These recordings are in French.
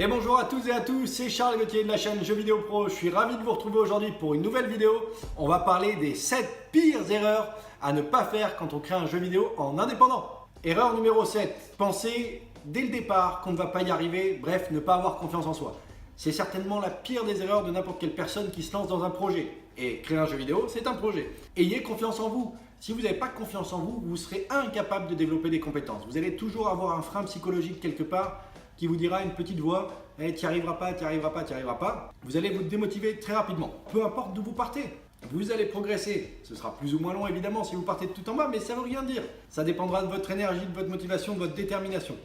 Et bonjour à tous et à tous, c'est Charles Gauthier de la chaîne Jeux Vidéo Pro. Je suis ravi de vous retrouver aujourd'hui pour une nouvelle vidéo. On va parler des 7 pires erreurs à ne pas faire quand on crée un jeu vidéo en indépendant. Erreur numéro 7, penser dès le départ qu'on ne va pas y arriver, bref, ne pas avoir confiance en soi. C'est certainement la pire des erreurs de n'importe quelle personne qui se lance dans un projet. Et créer un jeu vidéo, c'est un projet. Ayez confiance en vous. Si vous n'avez pas confiance en vous, vous serez incapable de développer des compétences. Vous allez toujours avoir un frein psychologique quelque part qui vous dira une petite voix hey, « tu n'y arriveras pas, tu n'y arriveras pas, tu n'y arriveras pas ». Vous allez vous démotiver très rapidement. Peu importe d'où vous partez, vous allez progresser. Ce sera plus ou moins long évidemment si vous partez de tout en bas, mais ça ne veut rien dire. Ça dépendra de votre énergie, de votre motivation, de votre détermination.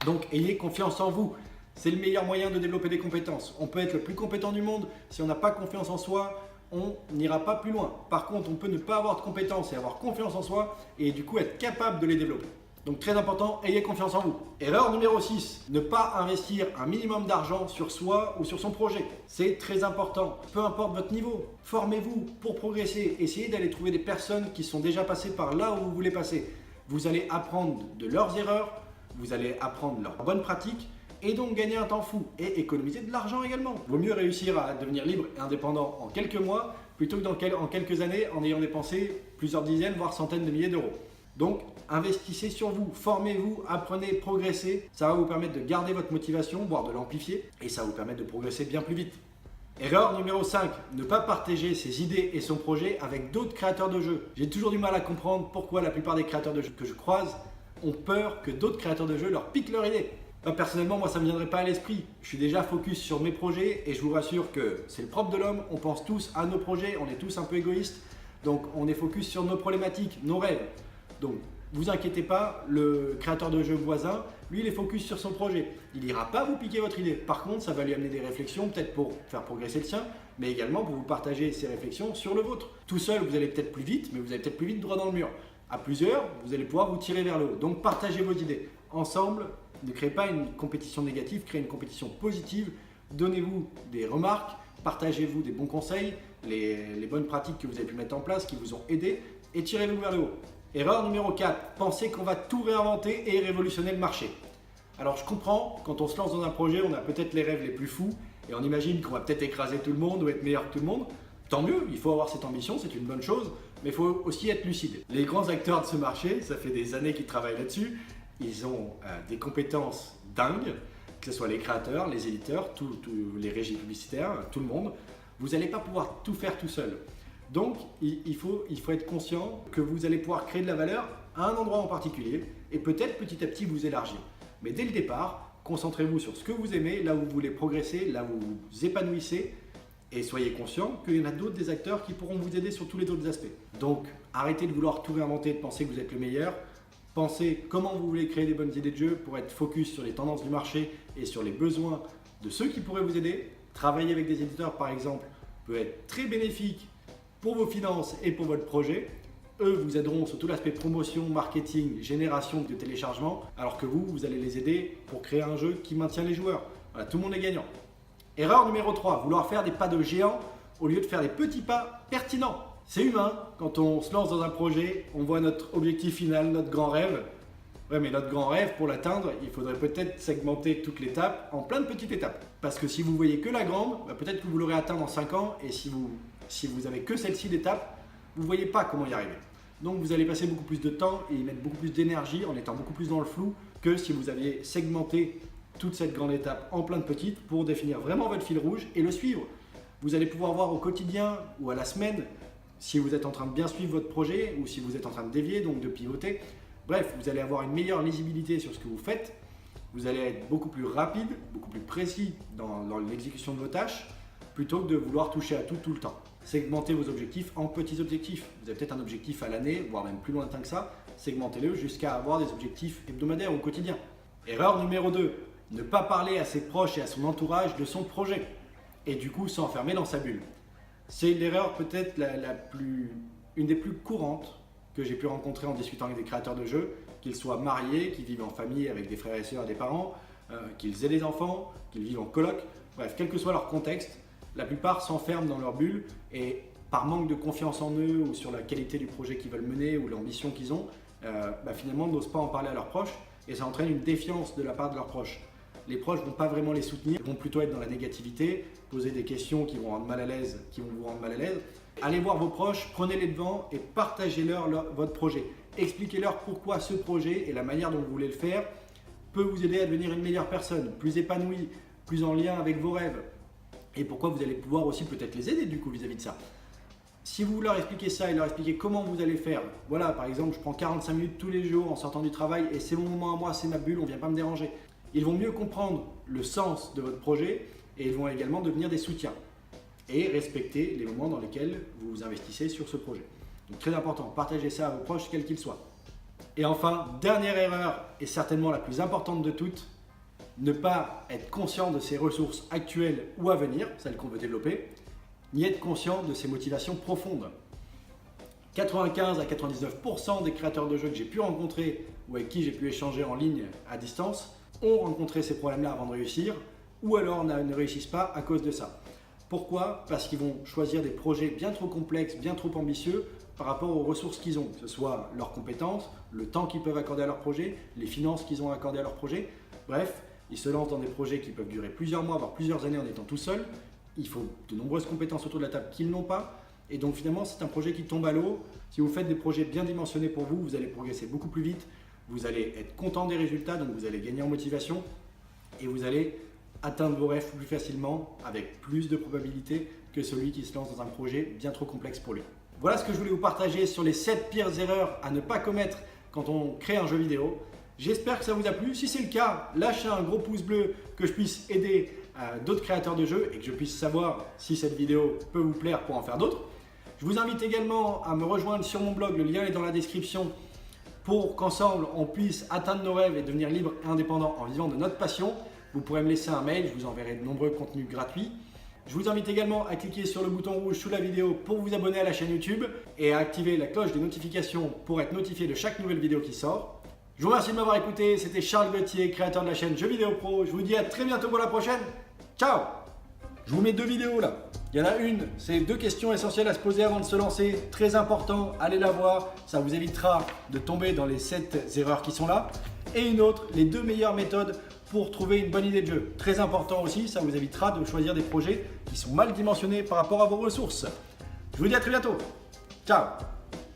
Donc ayez confiance en vous. C'est le meilleur moyen de développer des compétences. On peut être le plus compétent du monde, si on n'a pas confiance en soi, on n'ira pas plus loin. Par contre, on peut ne pas avoir de compétences et avoir confiance en soi et du coup être capable de les développer. Donc très important, ayez confiance en vous. Erreur numéro 6, ne pas investir un minimum d'argent sur soi ou sur son projet. C'est très important, peu importe votre niveau. Formez-vous pour progresser, essayez d'aller trouver des personnes qui sont déjà passées par là où vous voulez passer. Vous allez apprendre de leurs erreurs, vous allez apprendre leurs bonnes pratiques et donc gagner un temps fou et économiser de l'argent également. Vaut mieux réussir à devenir libre et indépendant en quelques mois plutôt que en quelques années en ayant dépensé plusieurs dizaines voire centaines de milliers d'euros. Donc investissez sur vous, formez-vous, apprenez, progressez. Ça va vous permettre de garder votre motivation, voire de l'amplifier et ça va vous permettre de progresser bien plus vite. Erreur numéro 5, ne pas partager ses idées et son projet avec d'autres créateurs de jeux. J'ai toujours du mal à comprendre pourquoi la plupart des créateurs de jeux que je croise ont peur que d'autres créateurs de jeux leur piquent leur idée. Personnellement, moi ça ne me viendrait pas à l'esprit. Je suis déjà focus sur mes projets et je vous rassure que c'est le propre de l'homme. On pense tous à nos projets, on est tous un peu égoïstes. Donc on est focus sur nos problématiques, nos rêves. Donc vous inquiétez pas, le créateur de jeux voisin, lui il est focus sur son projet. Il n'ira pas vous piquer votre idée. Par contre, ça va lui amener des réflexions, peut-être pour faire progresser le sien, mais également pour vous partager ses réflexions sur le vôtre. Tout seul, vous allez peut-être plus vite, mais vous allez peut-être plus vite droit dans le mur. À plusieurs, vous allez pouvoir vous tirer vers le haut. Donc partagez vos idées. Ensemble, ne créez pas une compétition négative, créez une compétition positive. Donnez-vous des remarques, partagez-vous des bons conseils, les bonnes pratiques que vous avez pu mettre en place, qui vous ont aidé, et tirez-vous vers le haut. Erreur numéro 4, pensez qu'on va tout réinventer et révolutionner le marché. Alors je comprends, quand on se lance dans un projet, on a peut-être les rêves les plus fous et on imagine qu'on va peut-être écraser tout le monde ou être meilleur que tout le monde. Tant mieux, il faut avoir cette ambition, c'est une bonne chose, mais il faut aussi être lucide. Les grands acteurs de ce marché, ça fait des années qu'ils travaillent là-dessus, ils ont des compétences dingues, que ce soit les créateurs, les éditeurs, tous les régies publicitaires, tout le monde. Vous n'allez pas pouvoir tout faire tout seul. Donc, il faut être conscient que vous allez pouvoir créer de la valeur à un endroit en particulier et peut-être petit à petit vous élargir. Mais dès le départ, concentrez-vous sur ce que vous aimez, là où vous voulez progresser, là où vous vous épanouissez et soyez conscient qu'il y en a d'autres des acteurs qui pourront vous aider sur tous les autres aspects. Donc, arrêtez de vouloir tout réinventer, de penser que vous êtes le meilleur. Pensez comment vous voulez créer des bonnes idées de jeu pour être focus sur les tendances du marché et sur les besoins de ceux qui pourraient vous aider. Travailler avec des éditeurs, par exemple, peut être très bénéfique pour vos finances et pour votre projet. Eux vous aideront sur tout l'aspect promotion, marketing, génération de téléchargement, alors que vous allez les aider pour créer un jeu qui maintient les joueurs. Voilà, tout le monde est gagnant. Erreur numéro 3, vouloir faire des pas de géant au lieu de faire des petits pas pertinents. C'est humain, quand on se lance dans un projet, on voit notre objectif final, notre grand rêve. Ouais, mais notre grand rêve, pour l'atteindre, il faudrait peut-être segmenter toute l'étape en plein de petites étapes. Parce que si vous voyez que la grande, peut-être que vous l'aurez atteint dans 5 ans, et si vous avez que celle-ci d'étapes, vous ne voyez pas comment y arriver. Donc vous allez passer beaucoup plus de temps et y mettre beaucoup plus d'énergie en étant beaucoup plus dans le flou que si vous aviez segmenté toute cette grande étape en plein de petites pour définir vraiment votre fil rouge et le suivre. Vous allez pouvoir voir au quotidien ou à la semaine si vous êtes en train de bien suivre votre projet ou si vous êtes en train de dévier, donc de pivoter. Bref, vous allez avoir une meilleure lisibilité sur ce que vous faites. Vous allez être beaucoup plus rapide, beaucoup plus précis dans l'exécution de vos tâches plutôt que de vouloir toucher à tout le temps. Segmentez vos objectifs en petits objectifs. Vous avez peut-être un objectif à l'année, voire même plus lointain que ça. Segmentez-le jusqu'à avoir des objectifs hebdomadaires ou quotidiens. Erreur numéro 2, ne pas parler à ses proches et à son entourage de son projet et du coup s'enfermer dans sa bulle. C'est l'erreur peut-être une des plus courantes que j'ai pu rencontrer en discutant avec des créateurs de jeux, qu'ils soient mariés, qu'ils vivent en famille avec des frères et sœurs, des parents, qu'ils aient des enfants, qu'ils vivent en coloc, bref, quel que soit leur contexte, la plupart s'enferment dans leur bulle et par manque de confiance en eux ou sur la qualité du projet qu'ils veulent mener ou l'ambition qu'ils ont, finalement n'osent pas en parler à leurs proches et ça entraîne une défiance de la part de leurs proches. les proches ne vont pas vraiment les soutenir, ils vont plutôt être dans la négativité, poser des questions qui vont vous rendre mal à l'aise. Allez voir vos proches, prenez-les devant et partagez-leur votre projet. Expliquez-leur pourquoi ce projet et la manière dont vous voulez le faire peut vous aider à devenir une meilleure personne, plus épanouie, plus en lien avec vos rêves. Et pourquoi vous allez pouvoir aussi peut-être les aider du coup vis-à-vis de ça. Si vous leur expliquez ça et leur expliquez comment vous allez faire, voilà par exemple je prends 45 minutes tous les jours en sortant du travail et c'est mon moment à moi, c'est ma bulle, on ne vient pas me déranger. Ils vont mieux comprendre le sens de votre projet et ils vont également devenir des soutiens et respecter les moments dans lesquels vous vous investissez sur ce projet. Donc très important, partagez ça à vos proches quels qu'ils soient. Et enfin, dernière erreur et certainement la plus importante de toutes, ne pas être conscient de ses ressources actuelles ou à venir, celles qu'on veut développer, ni être conscient de ses motivations profondes. 95 à 99% des créateurs de jeux que j'ai pu rencontrer ou avec qui j'ai pu échanger en ligne à distance ont rencontré ces problèmes-là avant de réussir ou alors ne réussissent pas à cause de ça. Pourquoi ? Parce qu'ils vont choisir des projets bien trop complexes, bien trop ambitieux par rapport aux ressources qu'ils ont, que ce soit leurs compétences, le temps qu'ils peuvent accorder à leur projet, les finances qu'ils ont accordées à leur projet. Bref, ils se lancent dans des projets qui peuvent durer plusieurs mois, voire plusieurs années en étant tout seuls. Il faut de nombreuses compétences autour de la table qu'ils n'ont pas. Et donc finalement, c'est un projet qui tombe à l'eau. Si vous faites des projets bien dimensionnés pour vous, vous allez progresser beaucoup plus vite. Vous allez être content des résultats, donc vous allez gagner en motivation. Et vous allez atteindre vos rêves plus facilement, avec plus de probabilité que celui qui se lance dans un projet bien trop complexe pour lui. Voilà ce que je voulais vous partager sur les 7 pires erreurs à ne pas commettre quand on crée un jeu vidéo. J'espère que ça vous a plu. Si c'est le cas, lâchez un gros pouce bleu que je puisse aider d'autres créateurs de jeux et que je puisse savoir si cette vidéo peut vous plaire pour en faire d'autres. Je vous invite également à me rejoindre sur mon blog, le lien est dans la description, pour qu'ensemble on puisse atteindre nos rêves et devenir libre et indépendant en vivant de notre passion. Vous pourrez me laisser un mail, je vous enverrai de nombreux contenus gratuits. Je vous invite également à cliquer sur le bouton rouge sous la vidéo pour vous abonner à la chaîne YouTube et à activer la cloche de notification pour être notifié de chaque nouvelle vidéo qui sort. Je vous remercie de m'avoir écouté, c'était Charles Gauthier, créateur de la chaîne Jeux Vidéo Pro. Je vous dis à très bientôt pour la prochaine. Ciao! Je vous mets 2 vidéos là. Il y en a une, c'est 2 questions essentielles à se poser avant de se lancer. Très important, allez la voir, ça vous évitera de tomber dans les 7 erreurs qui sont là. Et une autre, les 2 meilleures méthodes pour trouver une bonne idée de jeu. Très important aussi, ça vous évitera de choisir des projets qui sont mal dimensionnés par rapport à vos ressources. Je vous dis à très bientôt. Ciao!